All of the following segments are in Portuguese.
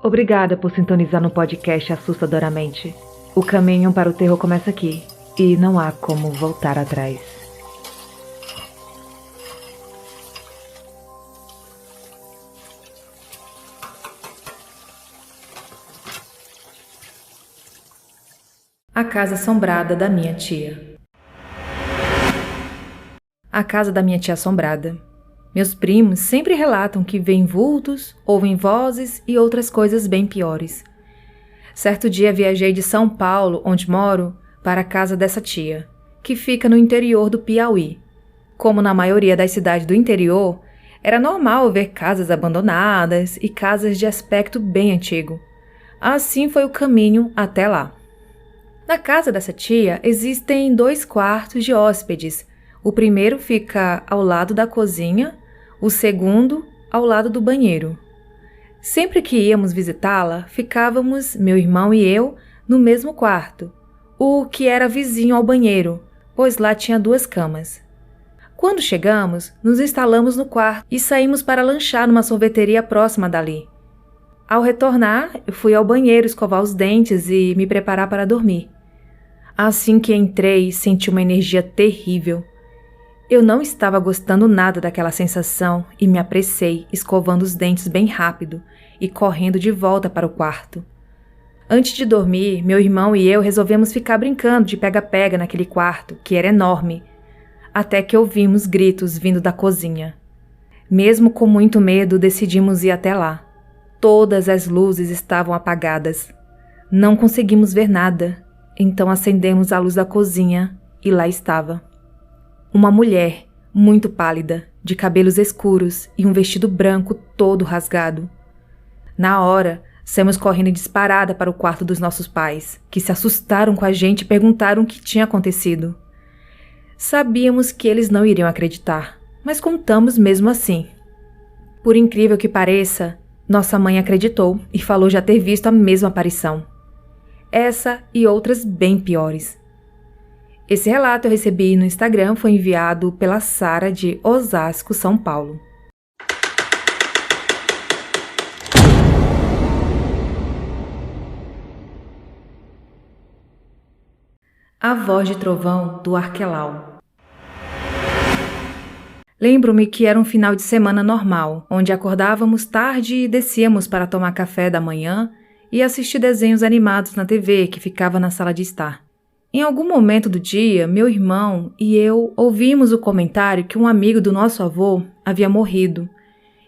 Obrigada por sintonizar no podcast Assustadoramente. O caminho para o terror começa aqui, e não há como voltar atrás. A casa assombrada da minha tia. A casa da minha tia assombrada. Meus primos sempre relatam que veem vultos, ouvem vozes e outras coisas bem piores. Certo dia viajei de São Paulo, onde moro, para a casa dessa tia, que fica no interior do Piauí. Como na maioria das cidades do interior, era normal ver casas abandonadas e casas de aspecto bem antigo. Assim foi o caminho até lá. Na casa dessa tia existem 2 quartos de hóspedes. O primeiro fica ao lado da cozinha, o segundo ao lado do banheiro. Sempre que íamos visitá-la, ficávamos, meu irmão e eu, no mesmo quarto, o que era vizinho ao banheiro, pois lá tinha 2 camas. Quando chegamos, nos instalamos no quarto e saímos para lanchar numa sorveteria próxima dali. Ao retornar, eu fui ao banheiro escovar os dentes e me preparar para dormir. Assim que entrei, senti uma energia terrível. Eu não estava gostando nada daquela sensação e me apressei, escovando os dentes bem rápido e correndo de volta para o quarto. Antes de dormir, meu irmão e eu resolvemos ficar brincando de pega-pega naquele quarto, que era enorme, até que ouvimos gritos vindo da cozinha. Mesmo com muito medo, decidimos ir até lá. Todas as luzes estavam apagadas. Não conseguimos ver nada, então acendemos a luz da cozinha e lá estava. Uma mulher, muito pálida, de cabelos escuros e um vestido branco todo rasgado. Na hora, saímos correndo disparada para o quarto dos nossos pais, que se assustaram com a gente e perguntaram o que tinha acontecido. Sabíamos que eles não iriam acreditar, mas contamos mesmo assim. Por incrível que pareça, nossa mãe acreditou e falou já ter visto a mesma aparição. Essa e outras bem piores. Esse relato eu recebi no Instagram, foi enviado pela Sara de Osasco, São Paulo. A voz de trovão do Arquelau. Lembro-me que era um final de semana normal, onde acordávamos tarde e descíamos para tomar café da manhã e assistir desenhos animados na TV que ficava na sala de estar. Em algum momento do dia, meu irmão e eu ouvimos o comentário que um amigo do nosso avô havia morrido,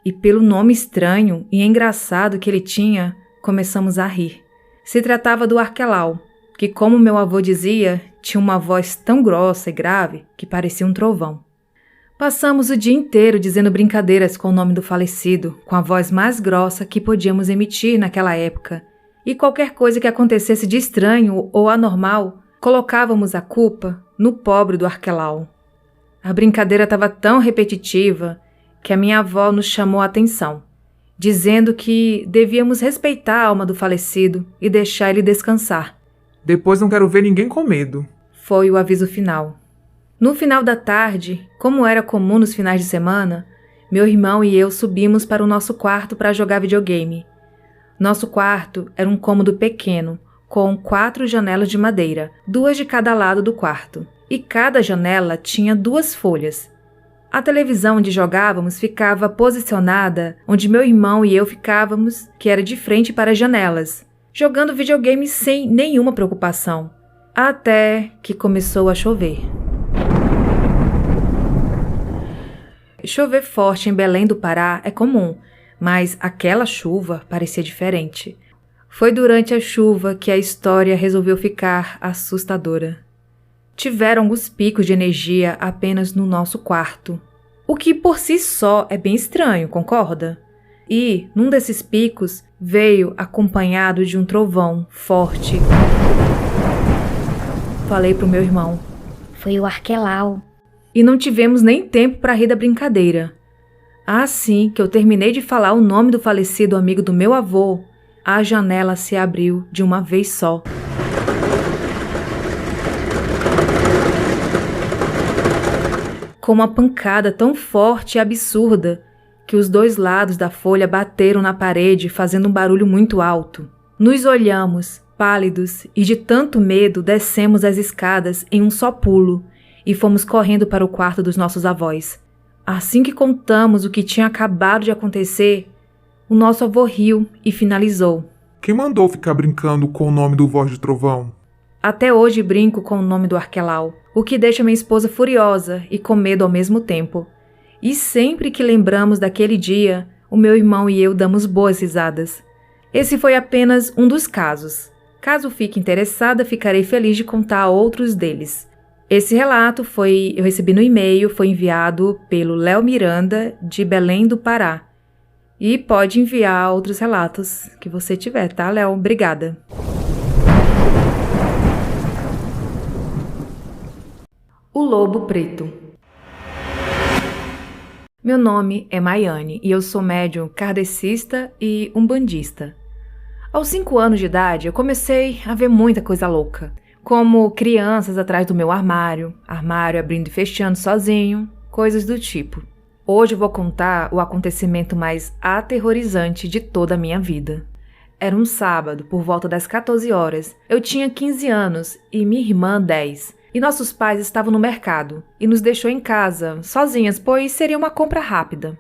e pelo nome estranho e engraçado que ele tinha, começamos a rir. Se tratava do Arquelau, que, como meu avô dizia, tinha uma voz tão grossa e grave que parecia um trovão. Passamos o dia inteiro dizendo brincadeiras com o nome do falecido, com a voz mais grossa que podíamos emitir naquela época, e qualquer coisa que acontecesse de estranho ou anormal, colocávamos a culpa no pobre do Arquelau. A brincadeira estava tão repetitiva que a minha avó nos chamou a atenção, dizendo que devíamos respeitar a alma do falecido e deixar ele descansar. Depois não quero ver ninguém com medo. Foi o aviso final. No final da tarde, como era comum nos finais de semana, meu irmão e eu subimos para o nosso quarto para jogar videogame. Nosso quarto era um cômodo pequeno, com 4 janelas de madeira, 2 de cada lado do quarto, e cada janela tinha 2 folhas. A televisão onde jogávamos ficava posicionada onde meu irmão e eu ficávamos, que era de frente para as janelas, jogando videogame sem nenhuma preocupação, até que começou a chover. Chover forte em Belém do Pará é comum, mas aquela chuva parecia diferente. Foi durante a chuva que a história resolveu ficar assustadora. Tiveram alguns picos de energia apenas no nosso quarto, o que por si só é bem estranho, concorda? E, num desses picos, veio acompanhado de um trovão forte. Falei pro meu irmão. Foi o Arquelau. E não tivemos nem tempo para rir da brincadeira. Assim que eu terminei de falar o nome do falecido amigo do meu avô, a janela se abriu de uma vez só. Com uma pancada tão forte e absurda que os dois lados da folha bateram na parede, fazendo um barulho muito alto. Nos olhamos, pálidos, e de tanto medo descemos as escadas em um só pulo e fomos correndo para o quarto dos nossos avós. Assim que contamos o que tinha acabado de acontecer, o nosso avô riu e finalizou. Quem mandou ficar brincando com o nome do Voz de Trovão? Até hoje brinco com o nome do Arquelau, o que deixa minha esposa furiosa e com medo ao mesmo tempo. E sempre que lembramos daquele dia, o meu irmão e eu damos boas risadas. Esse foi apenas um dos casos. Caso fique interessada, ficarei feliz de contar outros deles. Esse relato eu recebi no e-mail, foi enviado pelo Léo Miranda, de Belém do Pará. E pode enviar outros relatos que você tiver, tá, Léo? Obrigada. O Lobo Preto. Meu nome é Maiane e eu sou médium kardecista e umbandista. Aos 5 anos de idade, eu comecei a ver muita coisa louca, como crianças atrás do meu armário abrindo e fechando sozinho, coisas do tipo. Hoje eu vou contar o acontecimento mais aterrorizante de toda a minha vida. Era um sábado, por volta das 14 horas. Eu tinha 15 anos e minha irmã 10. E nossos pais estavam no mercado e nos deixou em casa, sozinhas, pois seria uma compra rápida.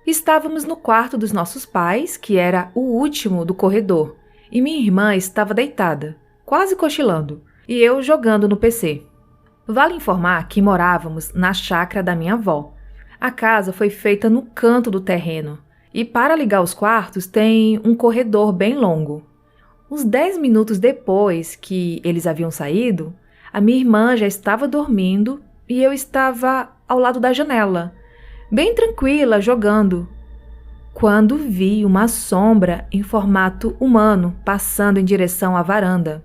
Estávamos no quarto dos nossos pais, que era o último do corredor, e minha irmã estava deitada, quase cochilando, e eu jogando no PC. Vale informar que morávamos na chácara da minha avó. A casa foi feita no canto do terreno, e para ligar os quartos tem um corredor bem longo. Uns 10 minutos depois que eles haviam saído, a minha irmã já estava dormindo e eu estava ao lado da janela, bem tranquila, jogando, quando vi uma sombra em formato humano passando em direção à varanda.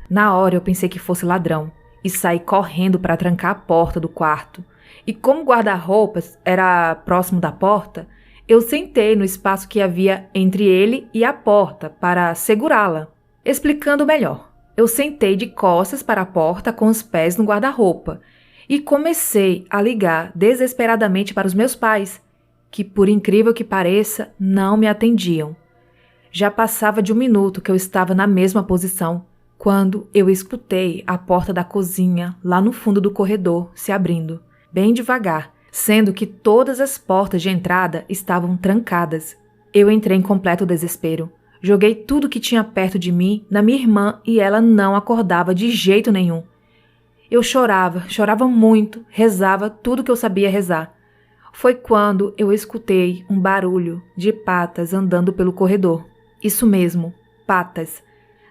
Na hora eu pensei que fosse ladrão e saí correndo para trancar a porta do quarto. E como o guarda-roupas era próximo da porta, eu sentei no espaço que havia entre ele e a porta para segurá-la. Explicando melhor. Eu sentei de costas para a porta com os pés no guarda-roupa e comecei a ligar desesperadamente para os meus pais, que, por incrível que pareça, não me atendiam. Já passava de 1 minuto que eu estava na mesma posição, quando eu escutei a porta da cozinha, lá no fundo do corredor, se abrindo, bem devagar, sendo que todas as portas de entrada estavam trancadas. Eu entrei em completo desespero. Joguei tudo que tinha perto de mim na minha irmã e ela não acordava de jeito nenhum. Eu chorava muito, rezava tudo que eu sabia rezar. Foi quando eu escutei um barulho de patas andando pelo corredor. Isso mesmo, patas.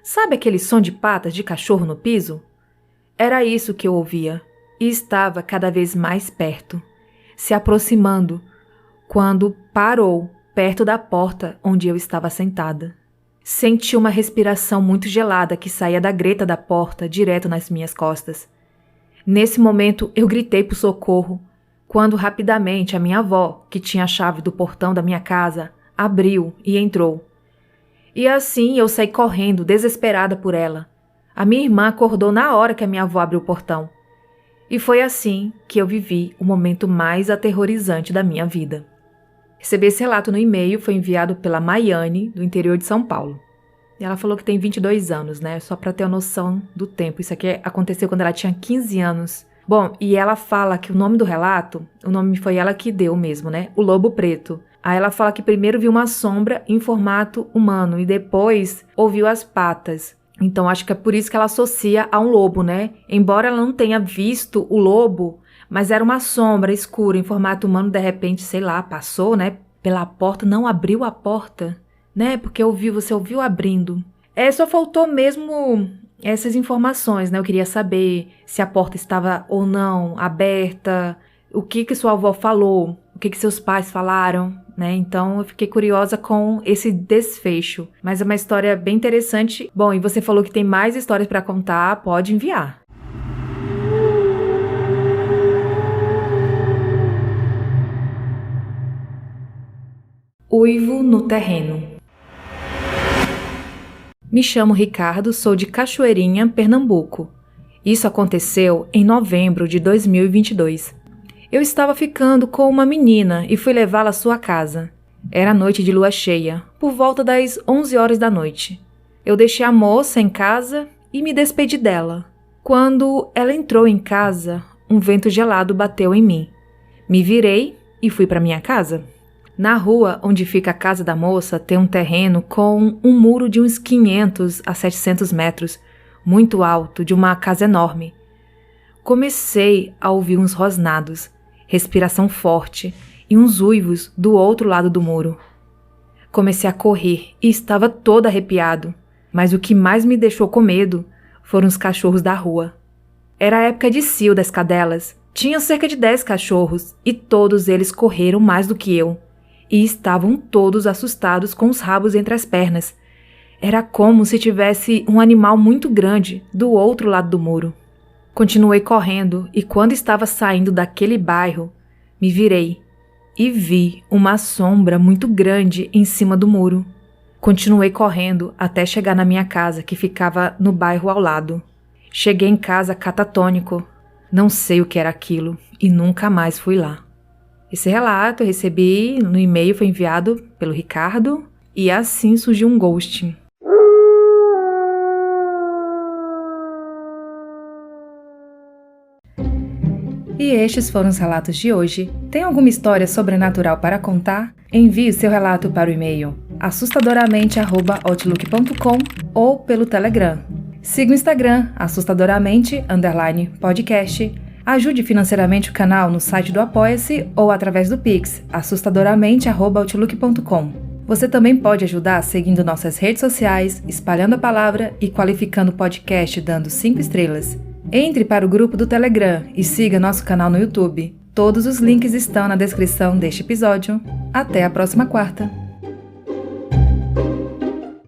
Sabe aquele som de patas de cachorro no piso? Era isso que eu ouvia e estava cada vez mais perto, se aproximando, quando parou perto da porta onde eu estava sentada. Senti uma respiração muito gelada que saía da greta da porta direto nas minhas costas. Nesse momento eu gritei por socorro, quando rapidamente a minha avó, que tinha a chave do portão da minha casa, abriu e entrou. E assim eu saí correndo, desesperada por ela. A minha irmã acordou na hora que a minha avó abriu o portão. E foi assim que eu vivi o momento mais aterrorizante da minha vida. Recebi esse relato no e-mail, foi enviado pela Maiane, do interior de São Paulo. E ela falou que tem 22 anos, né? Só pra ter uma noção do tempo. Isso aqui aconteceu quando ela tinha 15 anos. Bom, e ela fala que o nome do relato, o nome foi ela que deu mesmo, né? O Lobo Preto. Aí ela fala que primeiro viu uma sombra em formato humano e depois ouviu as patas. Então acho que é por isso que ela associa a um lobo, né? Embora ela não tenha visto o lobo, mas era uma sombra escura em formato humano, de repente, sei lá, passou, né? Pela porta, não abriu a porta, né? Porque você ouviu abrindo. Só faltou mesmo essas informações, né? Eu queria saber se a porta estava ou não aberta, o que sua avó falou, o que seus pais falaram, né? Então eu fiquei curiosa com esse desfecho. Mas é uma história bem interessante. Bom, e você falou que tem mais histórias para contar, pode enviar. Uivo no terreno. Me chamo Ricardo, sou de Cachoeirinha, Pernambuco. Isso aconteceu em novembro de 2022. Eu estava ficando com uma menina e fui levá-la à sua casa. Era noite de lua cheia, por volta das 11 horas da noite. Eu deixei a moça em casa e me despedi dela. Quando ela entrou em casa, um vento gelado bateu em mim. Me virei e fui para minha casa. Na rua onde fica a casa da moça tem um terreno com um muro de uns 500 a 700 metros, muito alto, de uma casa enorme. Comecei a ouvir uns rosnados, respiração forte e uns uivos do outro lado do muro. Comecei a correr e estava todo arrepiado, mas o que mais me deixou com medo foram os cachorros da rua. Era a época de cio das cadelas. Tinha cerca de 10 cachorros e todos eles correram mais do que eu. E estavam todos assustados com os rabos entre as pernas. Era como se tivesse um animal muito grande do outro lado do muro. Continuei correndo e quando estava saindo daquele bairro, me virei e vi uma sombra muito grande em cima do muro. Continuei correndo até chegar na minha casa, que ficava no bairro ao lado. Cheguei em casa catatônico. Não sei o que era aquilo e nunca mais fui lá. Esse relato eu recebi no e-mail, foi enviado pelo Ricardo e assim surgiu um ghosting. E estes foram os relatos de hoje. Tem alguma história sobrenatural para contar? Envie o seu relato para o e-mail assustadoramente@outlook.com ou pelo Telegram. Siga o Instagram assustadoramente_podcast. Ajude financeiramente o canal no site do Apoia-se ou através do Pix assustadoramente@outlook.com. Você também pode ajudar seguindo nossas redes sociais, espalhando a palavra e qualificando o podcast dando 5 estrelas. Entre para o grupo do Telegram e siga nosso canal no YouTube. Todos os links estão na descrição deste episódio. Até a próxima quarta!